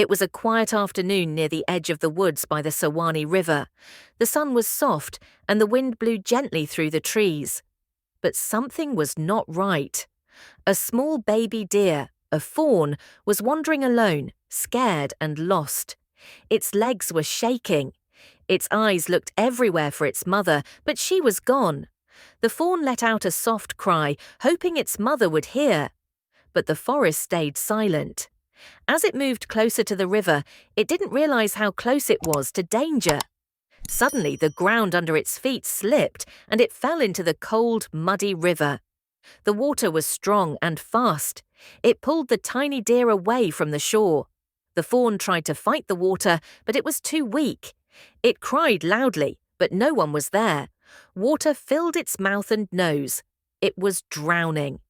It was a quiet afternoon near the edge of the woods by the Sawani River. The sun was soft and the wind blew gently through the trees. But something was not right. A small baby deer, a fawn, was wandering alone, scared and lost. Its legs were shaking. Its eyes looked everywhere for its mother, but she was gone. The fawn let out a soft cry, hoping its mother would hear. But the forest stayed silent. As it moved closer to the river, it didn't realize how close it was to danger. Suddenly, the ground under its feet slipped and it fell into the cold, muddy river. The water was strong and fast. It pulled the tiny deer away from the shore. The fawn tried to fight the water, but it was too weak. It cried loudly, but no one was there. Water filled its mouth and nose. It was drowning.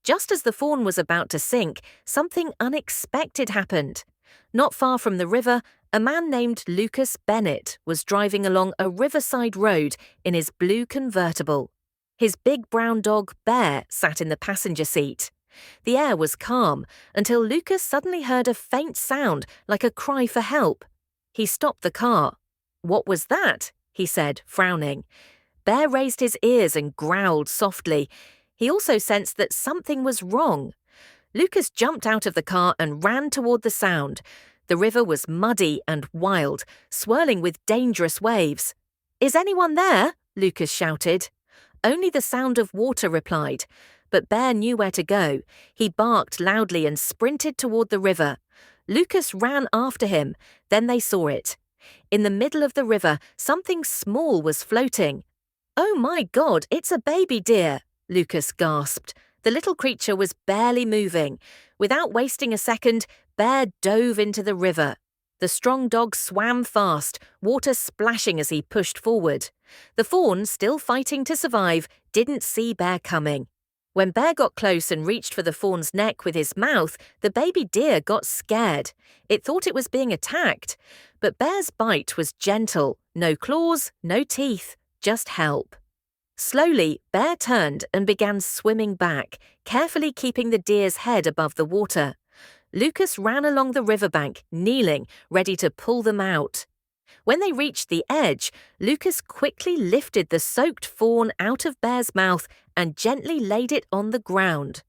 Just as the fawn was about to sink, something unexpected happened. Not far from the river, a man named Lucas Bennett was driving along a riverside road in his blue convertible. His big brown dog, Bear, sat in the passenger seat. The air was calm until Lucas suddenly heard a faint sound like a cry for help. He stopped the car. "What was that?" he said, frowning. Bear raised his ears and growled softly. He also sensed that something was wrong. Lucas jumped out of the car and ran toward the sound. The river was muddy and wild, swirling with dangerous waves. "Is anyone there?" Lucas shouted. Only the sound of water replied, but Bear knew where to go. He barked loudly and sprinted toward the river. Lucas ran after him. Then they saw it. In the middle of the river, something small was floating. "Oh my God, it's a baby deer!" Lucas gasped. The little creature was barely moving. Without wasting a second, Bear dove into the river. The strong dog swam fast, water splashing as he pushed forward. The fawn, still fighting to survive, didn't see Bear coming. When Bear got close and reached for the fawn's neck with his mouth, the baby deer got scared. It thought it was being attacked. But Bear's bite was gentle. No claws, no teeth, just help. Slowly, Bear turned and began swimming back, carefully keeping the deer's head above the water. Lucas ran along the riverbank, kneeling, ready to pull them out. When they reached the edge, Lucas quickly lifted the soaked fawn out of Bear's mouth and gently laid it on the ground.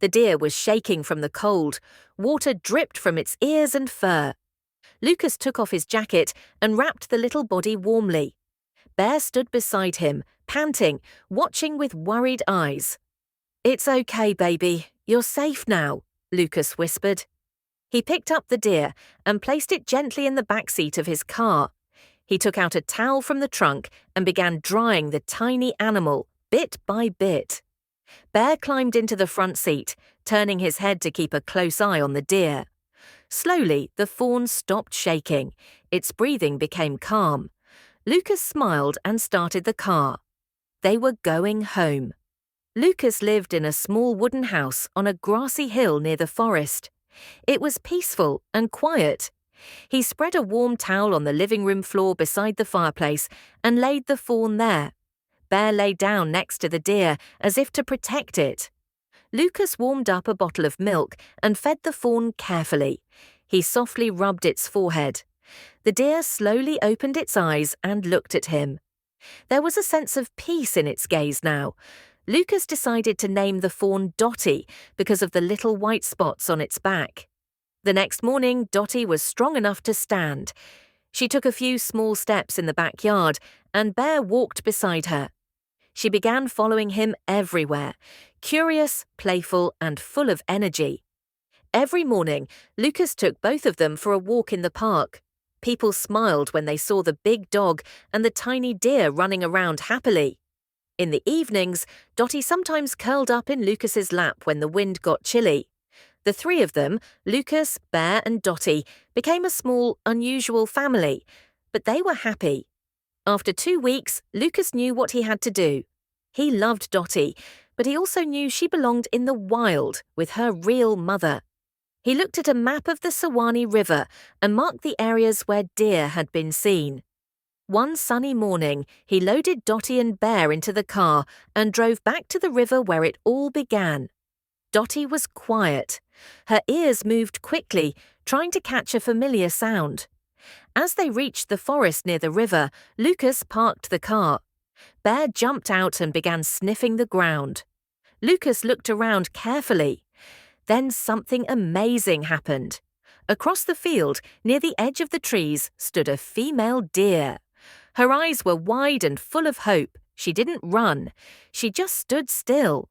The deer was shaking from the cold. Water dripped from its ears and fur. Lucas took off his jacket and wrapped the little body warmly. Bear stood beside him, panting, watching with worried eyes. "It's okay, baby. You're safe now," Lucas whispered. He picked up the deer and placed it gently in the back seat of his car. He took out a towel from the trunk and began drying the tiny animal, bit by bit. Bear climbed into the front seat, turning his head to keep a close eye on the deer. Slowly, the fawn stopped shaking. Its breathing became calm. Lucas smiled and started the car. They were going home. Lucas lived in a small wooden house on a grassy hill near the forest. It was peaceful and quiet. He spread a warm towel on the living room floor beside the fireplace and laid the fawn there. Bear lay down next to the deer as if to protect it. Lucas warmed up a bottle of milk and fed the fawn carefully. He softly rubbed its forehead. The deer slowly opened its eyes and looked at him. There was a sense of peace in its gaze now. Lucas decided to name the fawn Dotty because of the little white spots on its back. The next morning, Dotty was strong enough to stand. She took a few small steps in the backyard, and Bear walked beside her. She began following him everywhere, curious, playful, and full of energy. Every morning, Lucas took both of them for a walk in the park. People smiled when they saw the big dog and the tiny deer running around happily. In the evenings, Dotty sometimes curled up in Lucas's lap when the wind got chilly. The three of them, Lucas, Bear, and Dotty, became a small, unusual family, but they were happy. After 2 weeks, Lucas knew what he had to do. He loved Dotty, but he also knew she belonged in the wild with her real mother. He looked at a map of the Sawani River and marked the areas where deer had been seen. One sunny morning, he loaded Dotty and Bear into the car and drove back to the river where it all began. Dotty was quiet. Her ears moved quickly, trying to catch a familiar sound. As they reached the forest near the river, Lucas parked the car. Bear jumped out and began sniffing the ground. Lucas looked around carefully. Then something amazing happened. Across the field, near the edge of the trees, stood a female deer. Her eyes were wide and full of hope. She didn't run. She just stood still.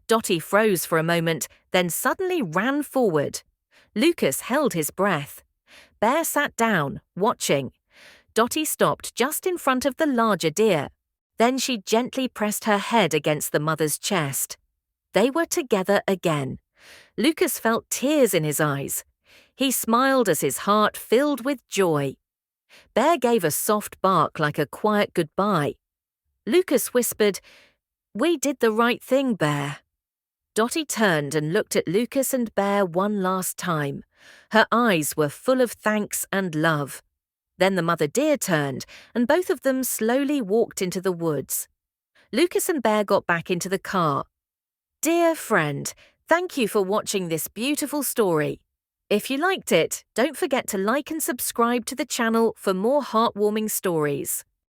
Dotty froze for a moment, then suddenly ran forward. Lucas held his breath. Bear sat down, watching. Dotty stopped just in front of the larger deer. Then she gently pressed her head against the mother's chest. They were together again. Lucas felt tears in his eyes. He smiled as his heart filled with joy. Bear gave a soft bark like a quiet goodbye. Lucas whispered, "We did the right thing, Bear." Dotty turned and looked at Lucas and Bear one last time. Her eyes were full of thanks and love. Then the mother deer turned, and both of them slowly walked into the woods. Lucas and Bear got back into the car. Dear friend, thank you for watching this beautiful story. If you liked it, don't forget to like and subscribe to the channel for more heartwarming stories.